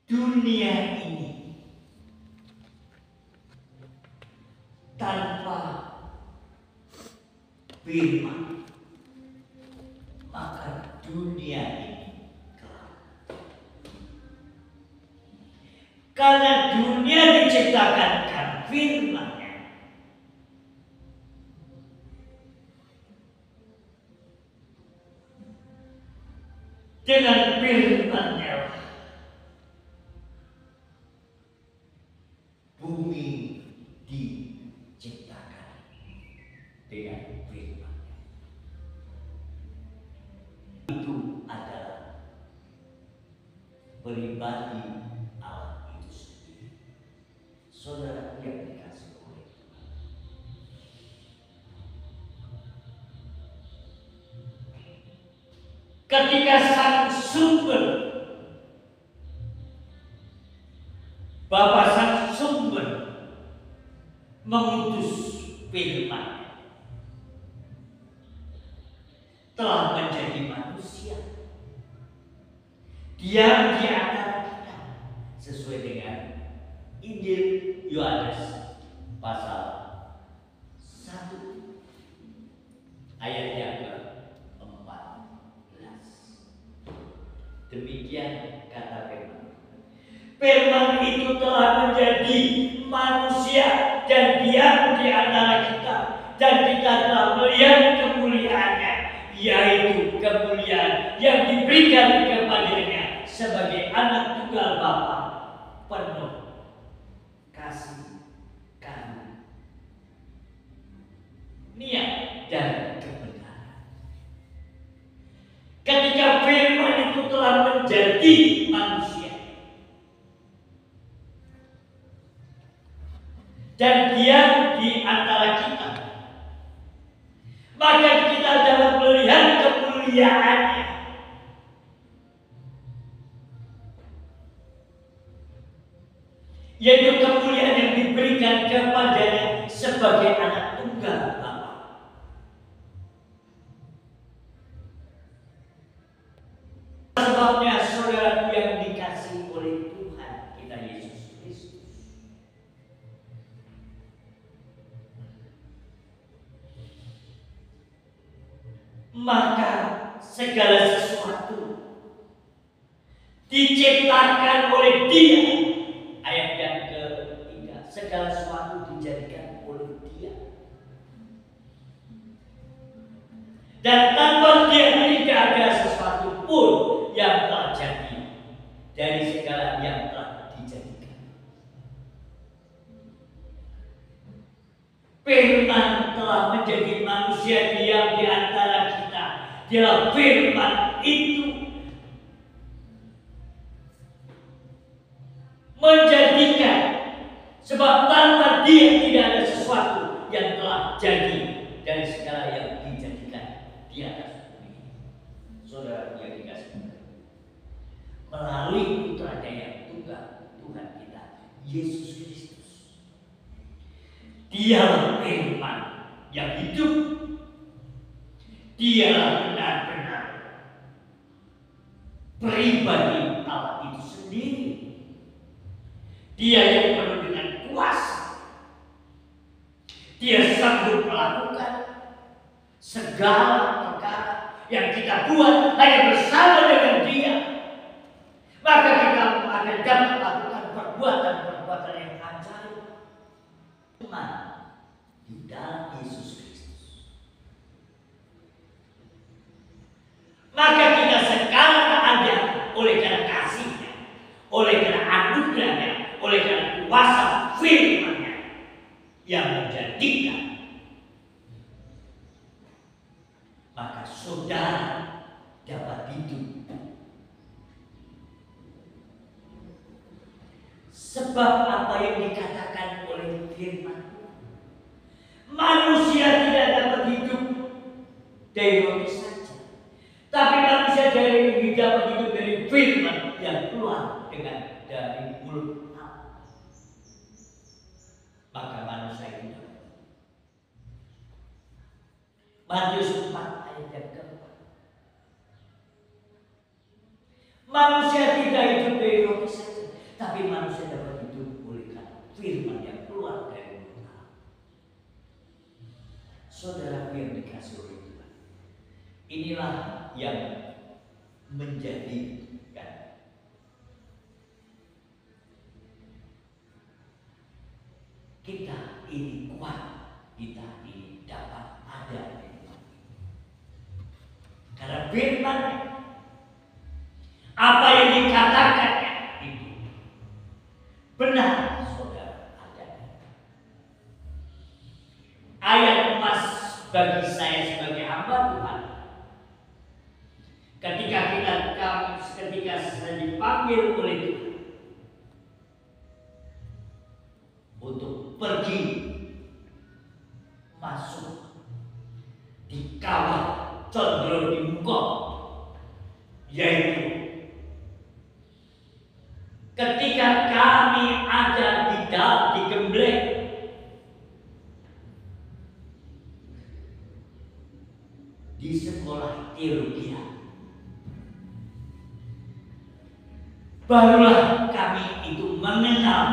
dunia ini tanpa firman, maka dunia ini gelap. Karena dunia diciptakan karena firman-Nya. Dengan firman-Nya bumi diciptakan. Dengan firman-Nya itu adalah pribadi Allah itu sendiri. Saudara yang dikasih oleh Tuhan, ketika sang sumber, Bapa sang sumber mengutus firman, telah menjadi manusia, diam di antara kita, sesuai dengan Injil Yohanes pasal 1 ayat yang ke-14. Demikian kata firman. Firman itu telah menjadi manusia dan diam di antara kita, dan kita telah melihat kemuliaan-Nya, yaitu kemuliaan yang diberikan kepadanya sebagai anak tunggal Bapa, penuh kasih karunia dan kebenaran. Ketika firman itu telah menjadi manusia dan diam di antara kita, maka kita dapat melihat kemuliaan-Nya, yaitu kemuliaan yang diberikan kepadanya sebagai anak tunggal Bapa. Sebabnya saudara yang dikasihi oleh Tuhan kita Yesus Kristus, maka segala sesuatu diciptakan oleh Dia. Ayat yang ketiga, segala sesuatu dijadikan oleh Dia, dan tanpa Dia tidak ada sesuatu pun yang telah jadi dari segala yang telah dijadikan. Firman telah menjadi manusia, diam di antara kita. Dia firman itu menjadikan, sebab tanpa Dia tidak ada sesuatu yang telah jadi dari segala yang dijadikan di atas bumi. Saudara yang dikasihi, melalui putranya yang tunggal, Tuhan kita Yesus Kristus, Dialah firman yang hidup. Dialah benar-benar pribadi Allah itu sendiri. Dia yang penuh dengan kuasa. Dia sanggup melakukan segala perkara yang kita buat hanya bersama dengan Dia. Maka kita akan dapat melakukan perbuatan-perbuatan yang ajaib di dalam Yesus Kristus. Maka kita sekarang ada oleh karena kasih-Nya, oleh karena anugerah-Nya, oleh karena kuasa firman-Nya yang menjadikan, maka saudara dapat hidup. Sebab apa yang dikatakan oleh firman, manusia tidak dapat hidup dari roti saja, tapi manusia dapat hidup dari firman yang keluar dari mulut Allah. Maka manusia itu Matius 4 ayat yang keempat. Manusia tidak hidup dari roti saja, tapi manusia dapat hidup oleh karena firman yang keluar dari mulut Allah. Saudara yang dikasih oleh Tuhan, inilah yang menjadikan kita ini kuat, kita ini dapat ada di Tuhan. Karena firman apa yang dikatakan itu benar, saudara, adanya. Ayat emas bagi saya sebagai hamba Tuhan. Ketika saya dipanggil oleh Tuhan untuk pergi masuk dikawal condro di muka, yaitu ketika kami ada di Gembleng, di sekolah teologi, barulah kami itu mengenal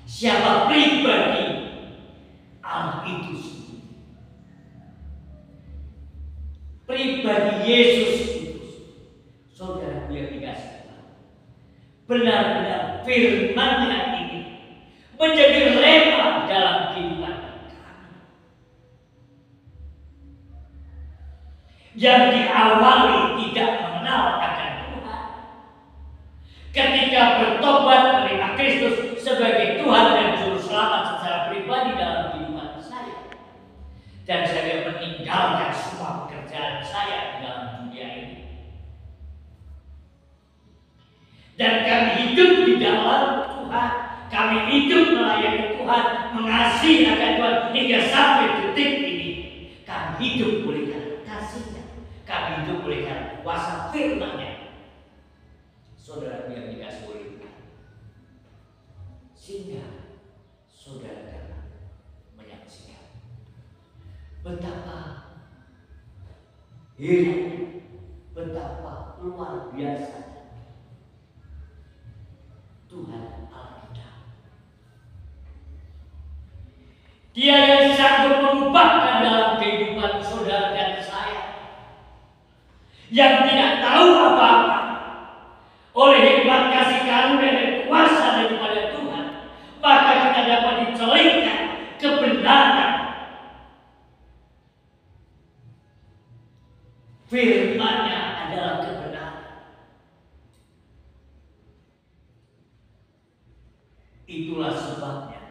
siapa pribadi Allah itu sendiri. Pribadi Yesus itu, saudara yang dikasih Tuhan, benar-benar firman-Nya ini menjadi rema dalam kehidupan kami. Yang diawali tidak mengenal akan Tuhan, ketika bertobat menerima Kristus sebagai Tuhan dan Juru Selamat secara pribadi dalam kehidupan saya, dan saya meninggalkan semua pekerjaan saya di dalam dunia ini, dan kami hidup di dalam Tuhan, kami hidup melayani Tuhan, mengasihi akan Tuhan hingga sampai detik ini. Kami hidup oleh karena kasih-Nya, kami hidup oleh karena kuasa firman-Nya. Saudara yang dikasih oleh Tuhan, sehingga saudara dapat menyaksikan betapa hebat, betapa luar biasa Tuhan Allah kita. Dia yang sanggup mengubahkan dalam kehidupan saudara dan saya, yang tidak tahu apa-apa, oleh hikmat kasih karunia dan kuasa daripada Tuhan, maka kita dapat dicelingkan kebenaran firman-Nya adalah kebenaran. Itulah sebabnya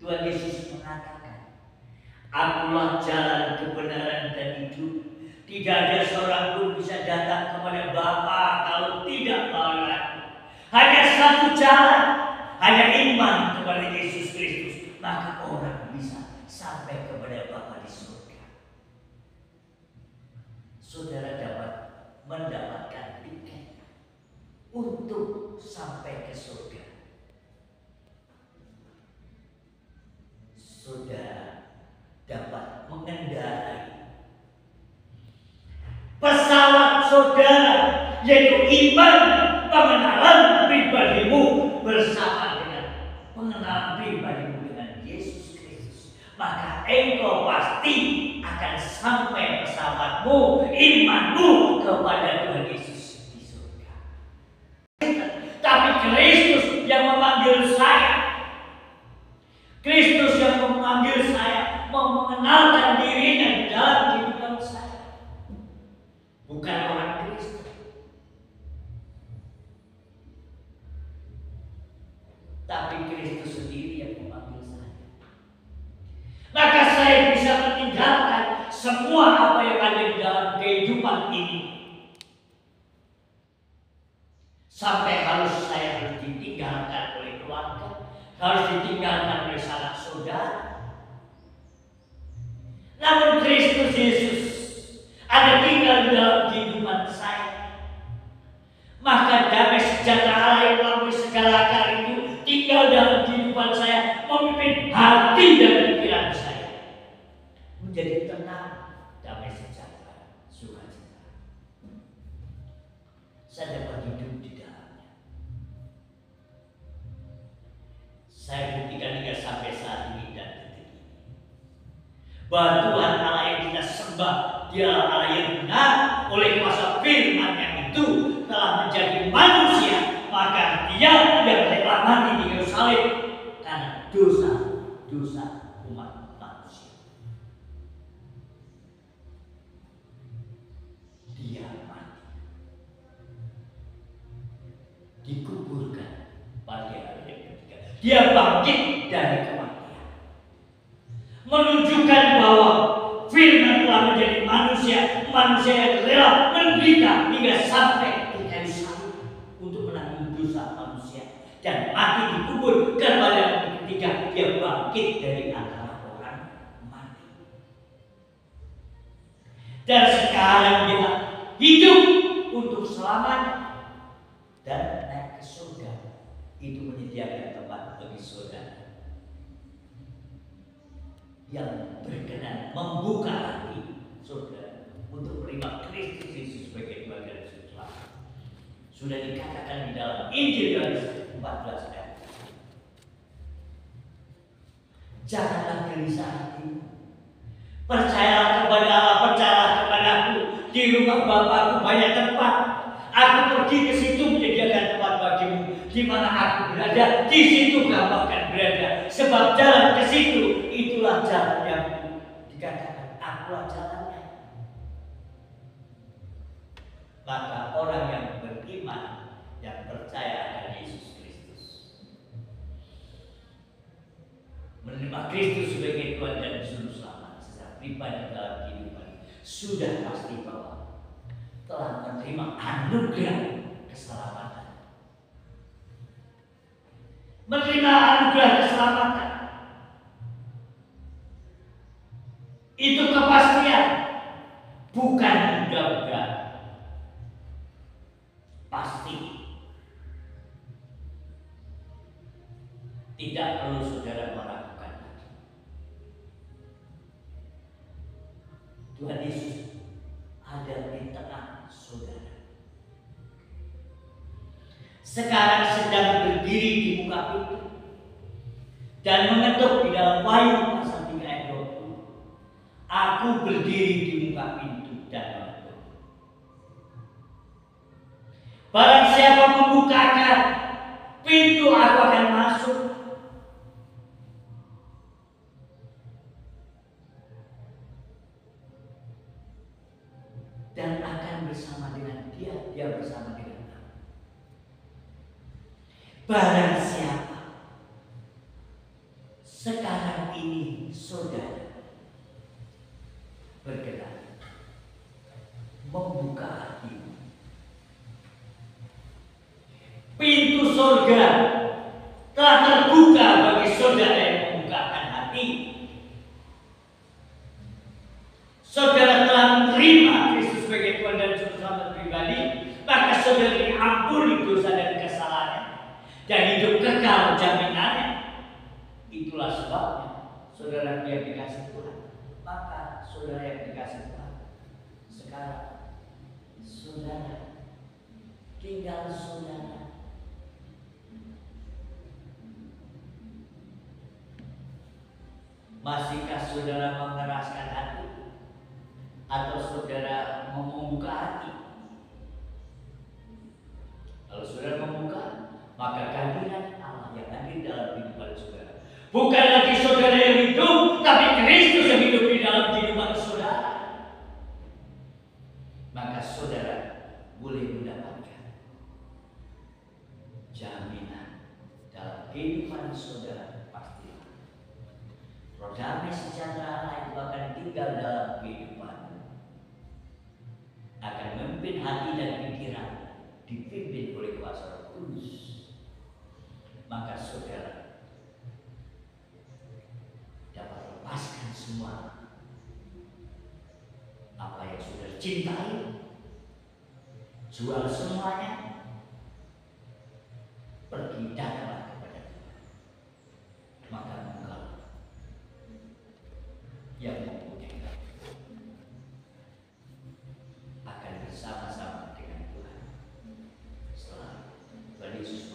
Tuhan Yesus mengatakan, "Akulah jalan, kebenaran dan hidup. Tidak ada seorang pun bisa datang kepada Bapa kalau tidak melalui Aku." Hanya satu jalan, hanya iman kepada Yesus Kristus, maka orang bisa sampai kepada Bapa di surga. Saudara dapat mendapatkan tiket untuk sampai ke surga. Saudara dapat mengendarai pesawat saudara, yaitu iman, pengenalan pribadimu bersama dengan pengenalan pribadimu dengan Yesus Kristus, maka engkau pasti akan sampai pesawatmu, imanmu kepada Tuhan Yesus di surga. Tapi Kristus yang memanggil saya, Kristus yang memanggil saya, mau mengenalkan dirinya di dalam kehidupan saya, bukan orang Kristen, tapi Kristus sendiri yang memanggil saya. Maka saya bisa meninggalkan semua apa yang ada di dalam kehidupan ini, sampai saya harus ditinggalkan oleh keluarga, harus ditinggalkan oleh sanak saudara. Namun Kristus Yesus ada tinggal di dalam kehidupan saya, maka damai sejahtera Allah yang melampaui segala akal itu tinggal dalam kehidupan saya, memimpin hati dan pikiran saya menjadi tenang, damai sejahtera, sukacita. Saya dapat hidup di dalamnya. Saya buktikan hingga sampai saat ini dan detik ini bahwa Tuhan Allah yang kita sembah, Dialah Allah yang benar. Oleh kuasa firman-Nya itu telah menjadi manusia, maka Dia yang rela mati di kayu salib karena dosa umat manusia. Dia mati, dikuburkan pada hari yang ketiga. Dia bangkit dari kematian, menunjukkan bahwa firman telah menjadi manusia yang rela menderita hingga sampai di kayu salib untuk menanggung dosa manusia dan mati dikubur. Pada hari ketiga Dia bangkit dari antara orang mati, dan sekarang Dia hidup untuk selamanya dan naik ke surga. Itu menyediakan tempat bagi saudara yang berkenan membuka hati saudara untuk menerima Kristus Yesus sebagai Tuhan dan Juru Selamat. Sudah dikatakan di dalam Injil Yohanes 14 ayat. Janganlah gelisah hatimu, percayalah kepada Allah, percayalah kepadaku. Di rumah Bapakku banyak tempat. Aku pergi ke situ menyediakan tempat bagimu. Di mana aku berada, di situ kamu akan berada. Sebab jalan ke situ itulah jalan yang dikatakan akulah jalannya. Maka orang yang beriman, yang percaya akan Yesus Kristus, menerima Kristus sebagai Tuhan dan Juru Selamat secara pribadi dalam kehidupan, sudah pasti bahwa telah menerima anugerah keselamatan. Menerima anugerah keselamatan itu kepastian, bukan duga-duga. Pasti. Tidak perlu saudara meragukan lagi. Tuhan Yesus ada di tengah saudara. Sekarang sedang berdiri di muka pintu dan mengetuk di dalam Wahyu pasal 3 ayat 20. Aku berdiri di muka pintu dan mengetuk. Barang siapa membukakan pintu, aku akan masuk dan akan bersama dengan dia, dia bersama dengan aku. Barang siapa sekarang ini saudara berkenan membuka hati, pintu surga telah terbuka bagi saudara yang membukakan hati. Saudara telah menerima Kristus sebagai Tuhan dan Juru Selamat pribadi, maka saudara diampuni dosa dan kesalahannya dan hidup kekal jaminannya. Itulah sebabnya saudara yang dikasih Tuhan. Maka saudara yang dikasih Tuhan, sekarang saudara tinggal saudara. Masihkah saudara mengeraskan hati? Atau saudara mau membuka hati? Kalau saudara membuka, maka kehadiran Allah yang hadir dalam kehidupan saudara. Bukan lagi saudara yang hidup, tapi Kristus yang hidup di dalam kehidupan saudara. Maka saudara boleh mendapatkan jaminan dalam kehidupan saudara. Pastilah roh damai sejahtera Allah itu akan tinggal dalam kehidupan, akan memimpin hati dan pikiran, dipimpin oleh kuasa Roh Kudus. Maka saudara dapat lepaskan semua apa yang saudara cintai, jual semuanya, pergi datanglah kepada Tuhan. Maka engkau yang mempunyai akan bersama-sama dengan Tuhan setelah Tuhan Yesus